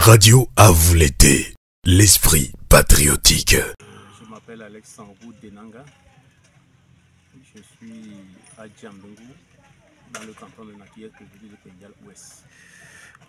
Radio à vous l'été, l'esprit patriotique. Je m'appelle Alexandre Denanga. Je suis à Djambengou, dans le canton de Naki, préfecture de Pénial-Ouest.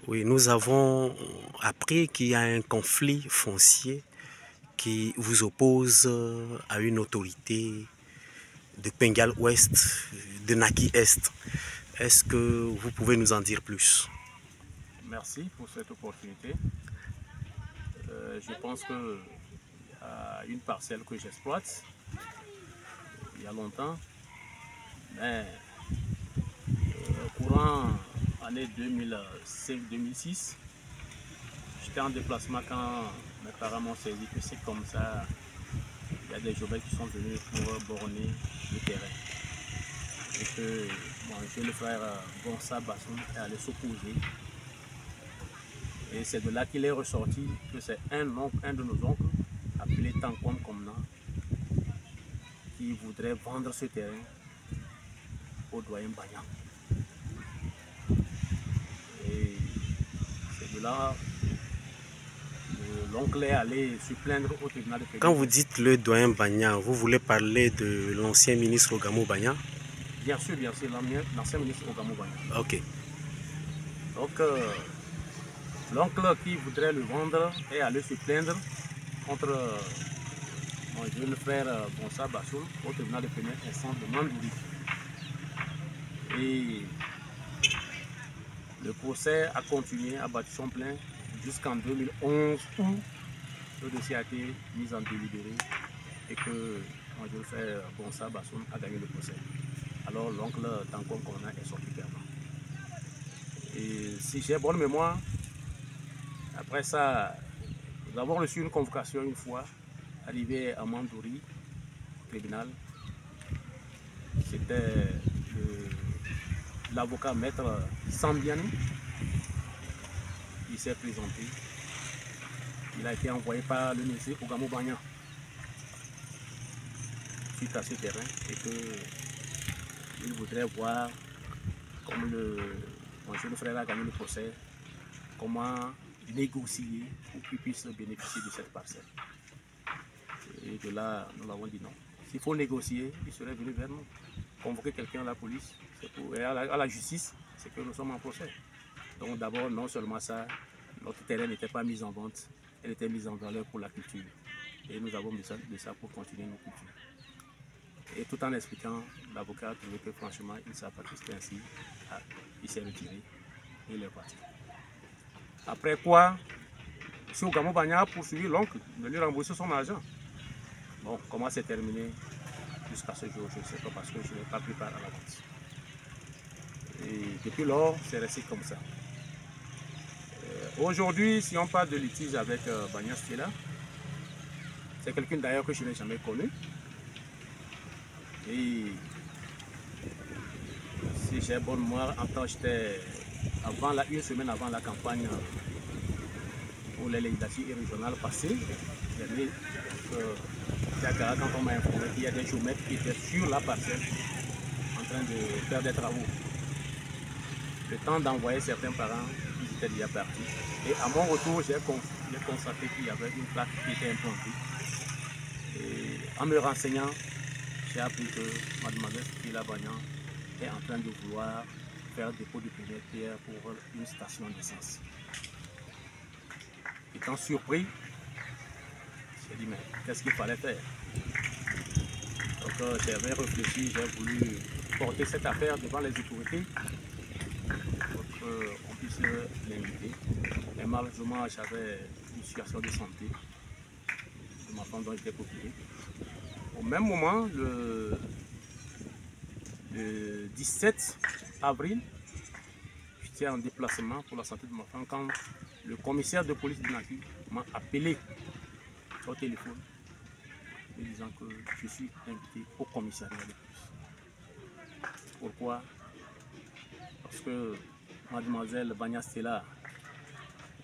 Oui, nous avons appris qu'il y a un conflit foncier qui vous oppose à une autorité de Pénial-Ouest, de Naki-Est. Est-ce que vous pouvez nous en dire plus? Merci pour cette opportunité. Je pense que une parcelle que j'exploite il y a longtemps, mais courant année 2005-2006, j'étais en déplacement quand mes parents m'ont saisi que c'est comme ça, il y a des jobels qui sont venus pour borner le terrain. Et que mon jeune frère Bonsa Bassoum est allé s'opposer. Et c'est de là qu'il est ressorti que c'est un de nos oncles, appelé Tankwam Komna, qui voudrait vendre ce terrain au doyen Bagnan. Et c'est de là que l'oncle est allé se plaindre au tribunal de Pékin. Quand vous dites le doyen Bagnan, vous voulez parler de l'ancien ministre Ogamo Bagnan? Bien sûr, l'ancien ministre Ogamo Bagnan. Ok. Donc, l'oncle qui voudrait le vendre est allé se plaindre contre mon jeune frère Bonsa Bassoum au tribunal de première instance de Mandouri. Et le procès a continué, a battu son plein jusqu'en 2011 où le dossier a été mis en délibéré et que mon jeune frère Bonsa Bassoum a gagné le procès. Alors l'oncle Tankwam Komna est sorti perdant. Et si j'ai bonne mémoire, après ça, nous avons reçu une convocation une fois, arrivé à Mandouri, au tribunal. C'était l'avocat maître Sambiani. Il s'est présenté. Il a été envoyé par le ministre Ogamo Bagnan suite à ce terrain et qu'il voudrait voir, comme mon jeune frère a gagné le procès, comment négocier pour qu'il puisse bénéficier de cette parcelle. Et de là, nous l'avons dit non. S'il faut négocier, il serait venu vers nous. Convoquer quelqu'un à la police, et à la justice, c'est que nous sommes en procès. Donc d'abord, non seulement ça, notre terrain n'était pas mis en vente, elle était mise en valeur pour la culture. Et nous avons besoin de ça pour continuer nos cultures. Et tout en expliquant, l'avocat a trouvé que franchement, il ne savait pas que c'était ainsi. Il s'est retiré et il est parti. Après quoi, M. Ogamo Bagnan a poursuivi l'oncle de lui rembourser son argent. Bon, comment c'est terminé jusqu'à ce jour, je ne sais pas parce que je n'ai pas pris part à la vente. Et depuis lors, c'est resté comme ça. Aujourd'hui, si on parle de litige avec Bagnan Stella, c'est quelqu'un d'ailleurs que je n'ai jamais connu. Et si j'ai bonne mémoire, en temps j'étais une semaine avant la campagne pour les législatives régionales passées, quand on m'a informé qu'il y a des géomètres qui étaient sur la parcelle en train de faire des travaux. Le temps d'envoyer certains parents, ils étaient déjà partis. Et à mon retour, j'ai constaté qu'il y avait une plaque qui était implantée. Et en me renseignant, j'ai appris que Mademoiselle Stella Bagnan est en train de vouloir faire dépôt de première pierre pour une station d'essence. Étant surpris, j'ai dit mais qu'est-ce qu'il fallait faire? Donc j'avais réfléchi, j'ai voulu porter cette affaire devant les autorités pour qu'on puisse l'inviter. Mais malheureusement j'avais une situation de santé de ma femme dont j'étais préoccupé. Au même moment, le 17 avril, j'étais en déplacement pour la santé de ma femme quand le commissaire de police de Naki m'a appelé au téléphone me disant que je suis invité au commissariat de police. Pourquoi? Parce que mademoiselle Bagnan Stella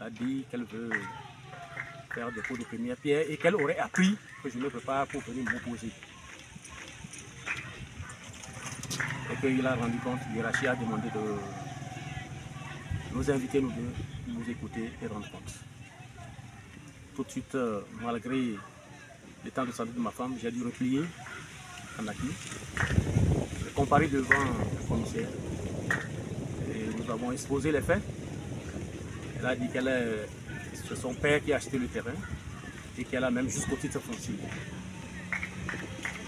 a dit qu'elle veut faire dépôt de première pierre et qu'elle aurait appris que je ne peux pas pour venir m'opposer. Et qu'il a rendu compte, Hiérarchie a demandé de nous inviter nous deux, nous écouter et rendre compte. tout de suite, malgré l'état de santé de ma femme, j'ai dû replier en acquis. J'ai comparé devant le commissaire et nous avons exposé les faits. Elle a dit que c'est son père qui a acheté le terrain et qu'elle a même jusqu'au titre foncier.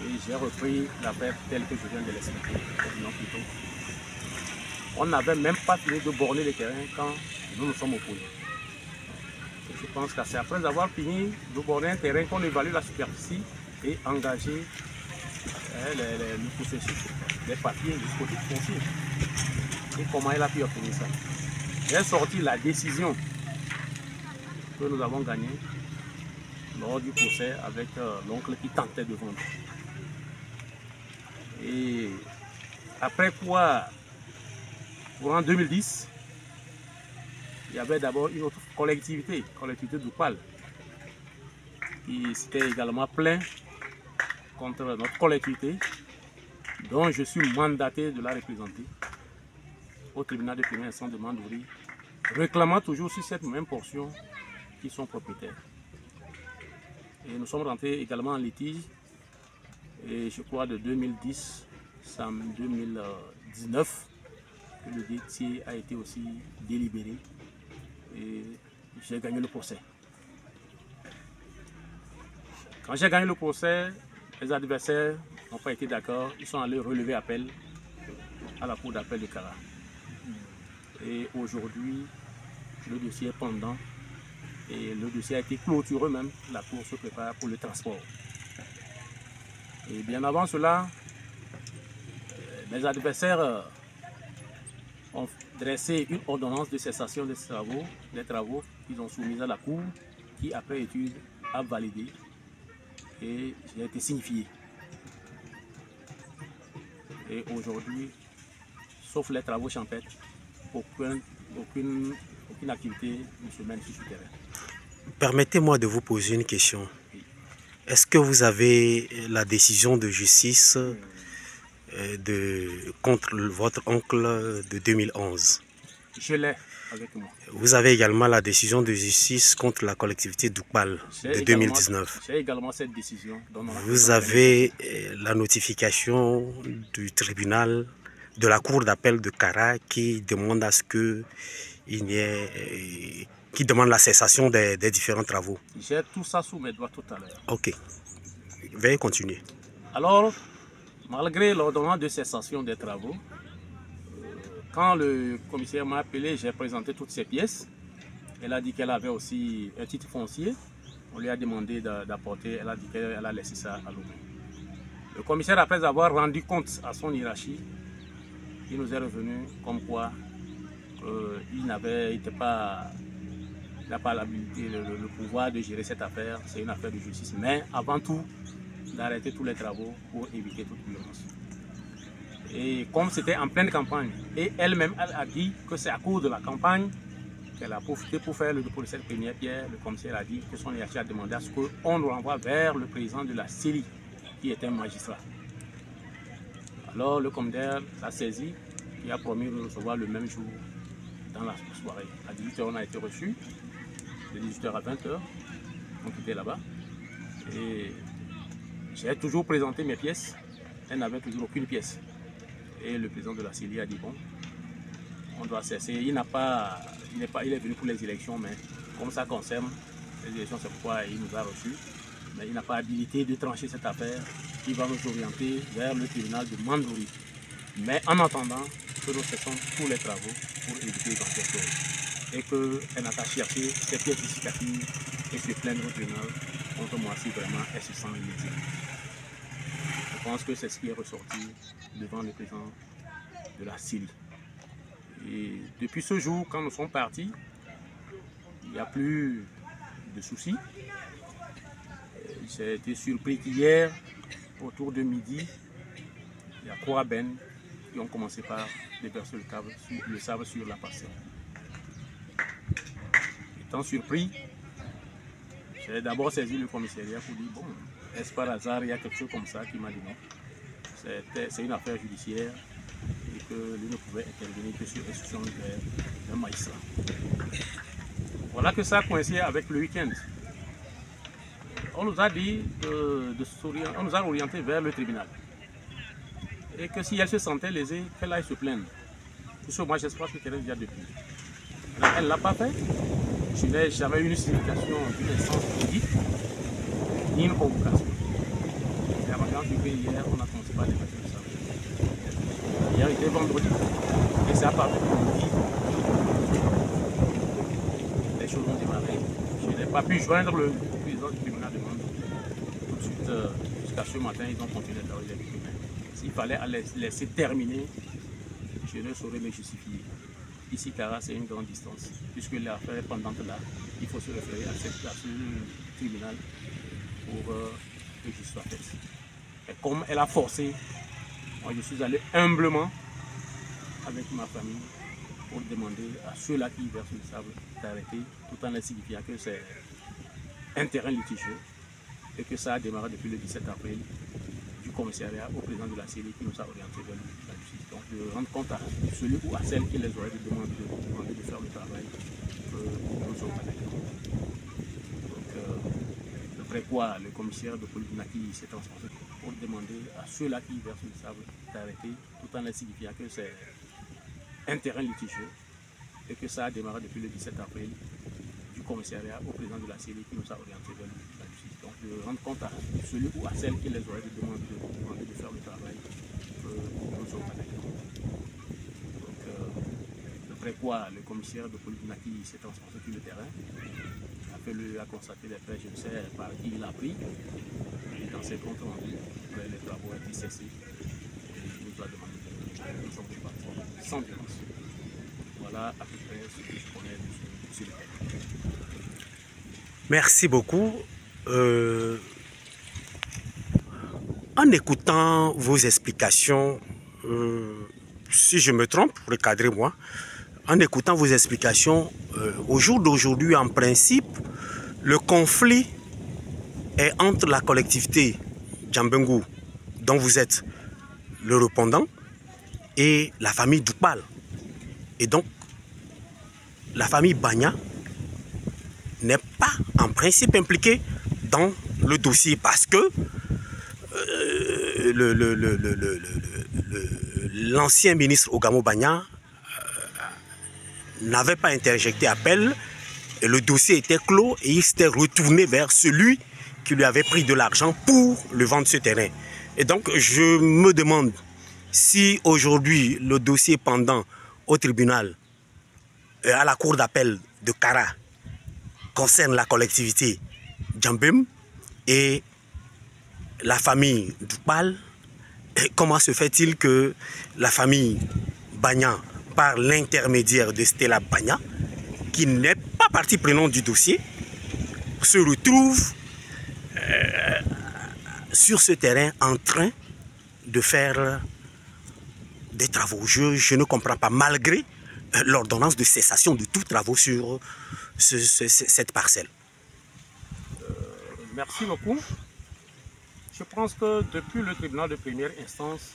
Et j'ai repris l'affaire telle que je viens de l'expliquer. On n'avait même pas fini de borner les terrains quand nous nous sommes opposés. Je pense que c'est après avoir fini de borner un terrain qu'on évalue la superficie et engager le processus, les papiers jusqu'au titre foncier. Et comment elle a pu obtenir ça? J'ai sorti la décision que nous avons gagnée lors du procès avec l'oncle qui tentait de vendre. Et après quoi, en 2010, il y avait d'abord une autre collectivité d'Oupal, qui s'était également plaint contre notre collectivité, dont je suis mandaté de la représenter au tribunal de première instance de Mandouri, réclamant toujours sur cette même portion qui sont propriétaires. Et nous sommes rentrés également en litige, et je crois de 2010 à 2019, le dossier a été aussi délibéré et j'ai gagné le procès. Quand j'ai gagné le procès, les adversaires n'ont pas été d'accord, ils sont allés relever appel à la cour d'appel de Kara. Et aujourd'hui, le dossier est pendant et le dossier a été clôturé même, la cour se prépare pour le transport. Et bien avant cela, mes adversaires ont dressé une ordonnance de cessation des travaux qu'ils ont soumis à la cour, qui après étude a validé et j'ai été signifié. Et aujourd'hui, sauf les travaux champêtres, aucune activité ne se mène sur ce terrain. Permettez-moi de vous poser une question. Est-ce que vous avez la décision de justice contre votre oncle de 2011? Je l'ai avec moi. Vous avez également la décision de justice contre la collectivité d'Oupal de 2019. J'ai également cette décision. Vous avez la notification du tribunal de la cour d'appel de Kara qui demande à ce que qui demande la cessation des différents travaux. J'ai tout ça sous mes doigts tout à l'heure. Ok. Veuillez continuer. Alors, malgré l'ordonnance de cessation des travaux, quand le commissaire m'a appelé, j'ai présenté toutes ces pièces. Elle a dit qu'elle avait aussi un titre foncier. On lui a demandé d'apporter, elle a dit qu'elle a laissé ça à l'eau. Le commissaire, après avoir rendu compte à son hiérarchie, il nous est revenu comme quoi il n'a pas l'habilité, le pouvoir de gérer cette affaire. C'est une affaire de justice. Mais avant tout, d'arrêter tous les travaux pour éviter toute violence. Et comme c'était en pleine campagne, et elle-même elle a dit que c'est à cause de la campagne qu'elle a profité pour faire le dépôt de cette première pierre, le commissaire a dit que son hiérarchie a demandé à ce qu'on le renvoie vers le président de la CELI, qui était un magistrat. Alors le commissaire l'a saisi, il a promis de le recevoir le même jour dans la soirée. À 18h, on a été reçus, de 18h à 20h, on était là-bas. Et j'ai toujours présenté mes pièces, elle n'avait toujours aucune pièce. Et le président de la CELI a dit bon, on doit cesser. Il est venu pour les élections, mais comme ça concerne les élections, c'est pourquoi il nous a reçus. Mais il n'a pas habilité de trancher cette affaire. Il va nous orienter vers le tribunal de Mandouri. Mais en attendant que nous cessons tous les travaux pour éviter d'éventuelles choses. Et qu'elle n'a qu'à chercher ses pièces justificatives et se plaindre au tribunal contre moi si vraiment elle se sent lésée. Je pense que c'est ce qui est ressorti devant le président de la CELI. Et depuis ce jour, quand nous sommes partis, il n'y a plus de soucis. J'ai été surpris qu'hier, autour de midi, il y a 3 bennes qui ont commencé par déverser le sable sur la parcelle. Étant surpris, j'ai d'abord saisi le commissariat pour dire bon, est-ce par hasard il y a quelque chose comme ça qui m'a dit non. C'est une affaire judiciaire et que lui ne pouvait intervenir que sur instruction d'un magistrat. Voilà que ça a coïncidé avec le week-end. on nous a dit on nous a orienté vers le tribunal. Et que si elle se sentait lésée, qu'elle aille se plaindre. Puisque moi j'espère que Thérèse vient depuis. Elle ne l'a pas fait. Je n'ai jamais eu une signification d'une instance publique, ni une convocation. Et à ma grande surprise, hier, on a commencé par débattre de ça. Hier était vendredi. Et c'est à partir de midi. Les choses ont démarré. Je n'ai pas pu joindre le président du tribunal de Mando. Tout de suite, jusqu'à ce matin, ils ont continué à travailler avec lui. S'il fallait laisser terminer, je ne saurais me justifier. Ici, Kara, c'est une grande distance. Puisque l'affaire est pendante là, il faut se référer à ce tribunal pour que justice soit faite. Et comme elle a forcé, moi je suis allé humblement avec ma famille pour demander à ceux-là qui versent le sable d'arrêter, tout en leur signifiant que c'est un terrain litigieux et que ça a démarré depuis le 17 avril du commissariat au président de la série qui nous a orientés vers la justice. Donc de rendre compte à celui ou à celle qui les aurait demandé de faire le travail que nous sommes avec. Donc après quoi le commissaire de police Naki s'est transporté pour demander à ceux-là qui versent le sable d'arrêter, tout en leur signifiant que c'est un terrain litigieux et que ça a démarré depuis le 17 avril du commissariat au président de la série qui nous a orientés vers la justice. Donc de rendre compte à celui ou à celle qui les aurait demandé de faire le travail que nous sommes avec. Donc après quoi le commissaire de police Naki s'est transporté sur le terrain, a constaté les faits, je ne sais par qui il a pris, et dans ses comptes rendus, les travaux ont été cessés et il nous a demandé de nous sommes partis sans violence. Voilà à peu près ce que je connais sur le terrain. Merci beaucoup. En écoutant vos explications, si je me trompe, recadrez-moi, en écoutant vos explications, au jour d'aujourd'hui, en principe, le conflit est entre la collectivité Djambengu, dont vous êtes le répondant, et la famille Doupal. Et donc, la famille Bagna n'est pas en principe impliquée dans le dossier parce que l'ancien ministre Ogamo Bagna n'avait pas interjecté appel et le dossier était clos et il s'était retourné vers celui qui lui avait pris de l'argent pour le vendre ce terrain. Et donc je me demande si aujourd'hui le dossier pendant au tribunal à la cour d'appel de Kara concerne la collectivité Djambem et la famille Doupal, comment se fait-il que la famille Bagna, par l'intermédiaire de Stella Bagna, qui n'est pas partie prenante du dossier, se retrouve sur ce terrain en train de faire des travaux. Je ne comprends pas, malgré l'ordonnance de cessation de tous travaux sur cette parcelle. Merci beaucoup. Je pense que depuis le tribunal de première instance,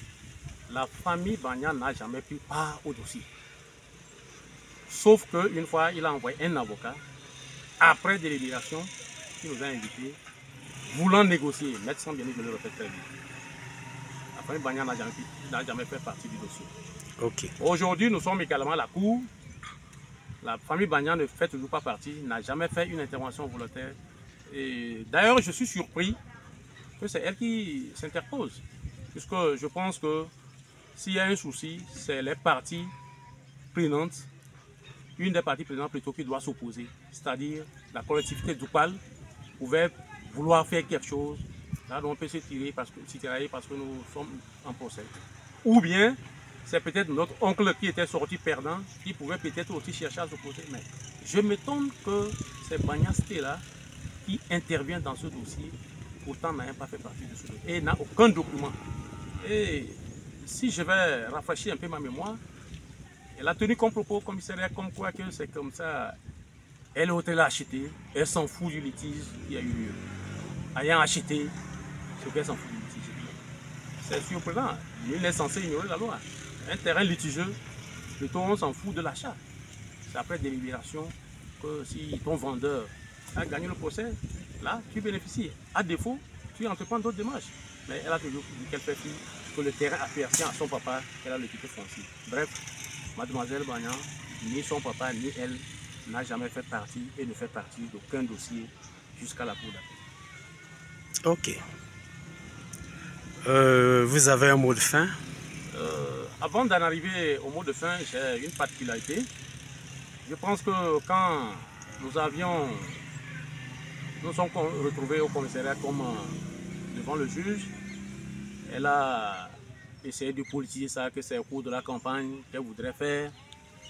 la famille Bagna n'a jamais pris part au dossier. Sauf qu'une fois, il a envoyé un avocat, après délibération, qui nous a invités, voulant négocier. Maître Sambiani, je le répète très bien. La famille Bagna n'a jamais fait partie du dossier. Okay. Aujourd'hui, nous sommes également à la cour. La famille Bagna ne fait toujours pas partie, n'a jamais fait une intervention volontaire. D'ailleurs, je suis surpris que c'est elle qui s'interpose. Puisque je pense que s'il y a un souci, c'est les parties prenantes, une des parties prenantes plutôt qui doit s'opposer. C'est-à-dire la collectivité Doupal pouvait vouloir faire quelque chose. Là, on peut se tirer parce que nous sommes en procès. Ou bien, c'est peut-être notre oncle qui était sorti perdant, qui pouvait peut-être aussi chercher à s'opposer. Mais je m'étonne que c'est Bagna Stella qui intervient dans ce dossier, pourtant n'a pas fait partie de ce dossier et n'a aucun document. Et si je vais rafraîchir un peu ma mémoire, elle a tenu comme propos au commissariat comme quoi que c'est comme ça. Elle a acheté, elle s'en fout du litige qui a eu lieu. Ayant acheté, ce qu'elle s'en fout du litige. C'est surprenant, il est censé ignorer la loi. Un terrain litigieux, plutôt on s'en fout de l'achat. C'est après délibération que si ton vendeur a gagné le procès, là, tu bénéficies. À défaut, tu entreprends d'autres démarches. Mais elle a toujours dit qu'elle fait plus que le terrain appartient à son papa, qu'elle a le titre foncier. Bref, mademoiselle Bagnan, ni son papa, ni elle, n'a jamais fait partie et ne fait partie d'aucun dossier jusqu'à la cour d'appel. Ok. Vous avez un mot de fin? Avant d'en arriver au mot de fin, j'ai une particularité. Je pense que quand nous sommes retrouvés au commissariat comme devant le juge, elle a essayé de politiser ça, que c'est au cours de la campagne qu'elle voudrait faire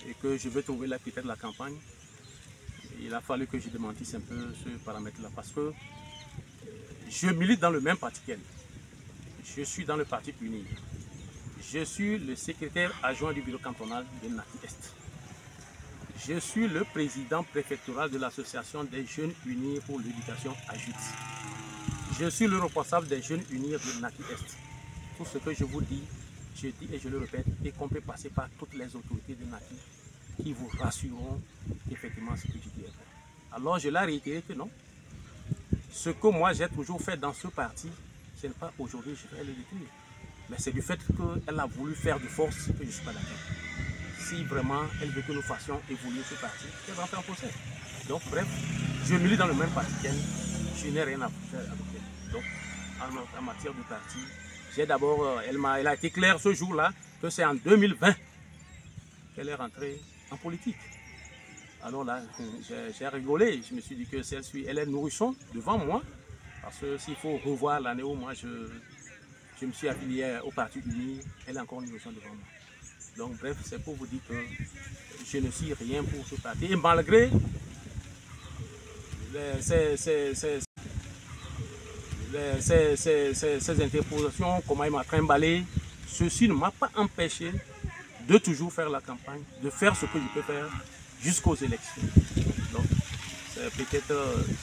et que je veux trouver peut-être la campagne. Il a fallu que je démentisse un peu ce paramètre-là parce que je milite dans le même parti qu'elle. Je suis dans le parti uni. Je suis le secrétaire adjoint du bureau cantonal de Naki Est. Je suis le président préfectoral de l'association des jeunes unis pour l'éducation à Jute. Je suis le responsable des jeunes unis de Naki Est. Tout ce que je vous dis, je dis et je le répète, et qu'on peut passer par toutes les autorités de Naki qui vous rassureront qu'effectivement ce que je dis est vrai. Alors je l'ai réitéré que non. Ce que moi j'ai toujours fait dans ce parti, ce n'est pas aujourd'hui je vais le détruire. Mais c'est du fait qu'elle a voulu faire de force que je ne suis pas d'accord. Si vraiment elle veut que nous fassions évoluer ce parti, elle va faire un procès. Donc bref, je milite dans le même parti qu'elle, je n'ai rien à faire avec elle. Donc en matière de parti, j'ai d'abord, elle a été claire ce jour-là que c'est en 2020 qu'elle est rentrée en politique. Alors là, j'ai rigolé, je me suis dit que elle est nourrisson devant moi, parce que s'il faut revoir l'année où moi je me suis affilié au Parti Uni, elle est encore nourrisson devant moi. Donc bref, c'est pour vous dire que je ne suis rien pour ce parti. Et malgré ces interpositions, comment il m'a trimballé, ceci ne m'a pas empêché de toujours faire la campagne, de faire ce que je peux faire jusqu'aux élections. Donc c'est peut-être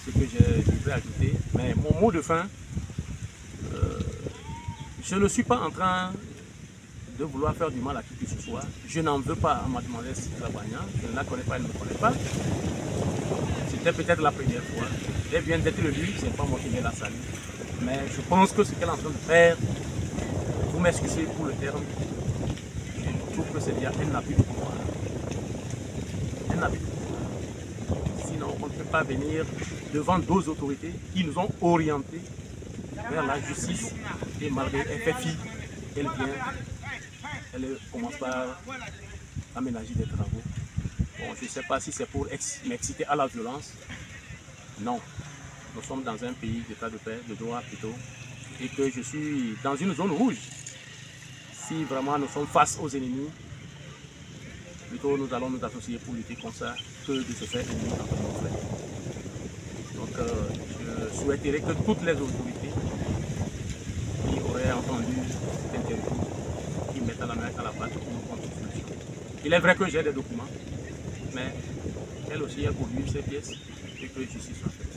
ce que je voudrais ajouter. Mais mon mot de fin, je ne suis pas en train de vouloir faire du mal à qui que ce soit. Je n'en veux pas à mademoiselle Bagnan, je ne la connais pas, elle ne me connaît pas. C'était peut-être la première fois. Elle vient d'être élue, ce n'est pas moi qui vais la saluer. Mais je pense que ce qu'elle est en train de faire, vous m'excusez pour le terme, je trouve que c'est bien, elle n'a plus de pouvoir. Elle n'a plus de pouvoir. Sinon, on ne peut pas venir devant d'autres autorités qui nous ont orientés vers la justice. Et malgré elle fait fi, elle vient. Elle commence par aménager des travaux. Bon, je ne sais pas si c'est pour m'exciter à la violence. Non. Nous sommes dans un pays d'état de paix, de droit plutôt, et que je suis dans une zone rouge. Si vraiment nous sommes face aux ennemis, plutôt nous allons nous associer pour lutter contre ça que de se faire ennemis entre nos frères. Donc je souhaiterais que toutes les autorités qui auraient entendu cette interview, qui mettent la main à la pâte pour nous prendre une solution. Il est vrai que j'ai des documents, mais elle aussi a produit ces pièces et que justice soit faite.